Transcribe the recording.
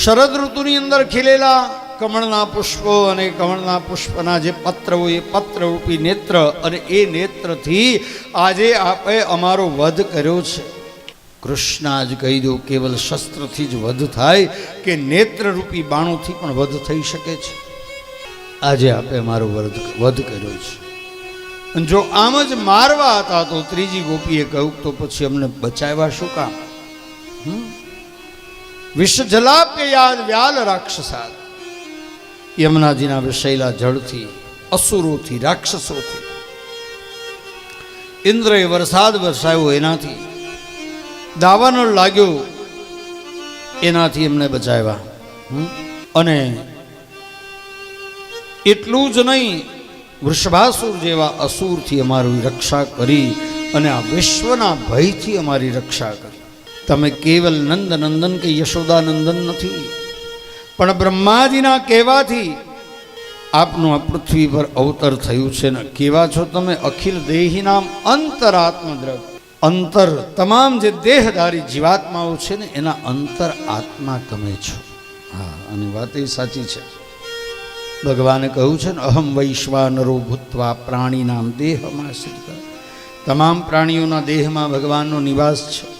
શરદ ઋતુની અંદર ખીલેલા કમળના પુષ્પો અને કમળના પુષ્પના જે પત્ર હોય એ પત્રરૂપી નેત્ર, અને એ નેત્રથી આજે આપે અમારો વધ કર્યો છે. કૃષ્ણ આજ કહી દો, કેવલ શસ્ત્રથી જ વધ થાય કે નેત્રરૂપી બાણોથી પણ વધ થઈ શકે છે. આજે આપે અમારો વધ કર્યો છે. અને જો આમ જ મારવા હતા તો ત્રીજી ગોપીએ કહ્યું તો પછી અમને બચાવ્યા શું કામ? વિષ જલાપ્ય યાદ વ્યાલ રાક્ષસાદ, યમુનાજીના વિષૈલા જળથી, અસુરોથી, રાક્ષસોથી ઇન્દ્રએ વરસાદ વરસાવ્યો, એનાથી દાવાનળ લાગ્યો, એનાથી એમને બચાવ્યા. અને એટલું જ નહીં, વૃષભાસુર જેવા અસુરથી અમારી રક્ષા કરી અને આ વિશ્વના ભયથી અમારી રક્ષા કરી. તમે કેવલ નંદ નંદન કે યશોદાનંદન નથી, પણ બ્રહ્માજીના કહેવાથી આપનું આ પૃથ્વી પર અવતર થયું છે ને. કેવા છો તમે? અખિલ દેહી નામ અંતરાત્મ દ્રવ. અંતર તમામ જે દેહધારી જીવાત્માઓ છે ને એના અંતર આત્મા તમે છો. હા, અને વાત એ સાચી છે. ભગવાને કહ્યું છે ને, અહમ વૈશ્વાનરો ભૂત્વા પ્રાણીનામ દેહમાં. તમામ પ્રાણીઓના દેહમાં ભગવાનનો નિવાસ છે.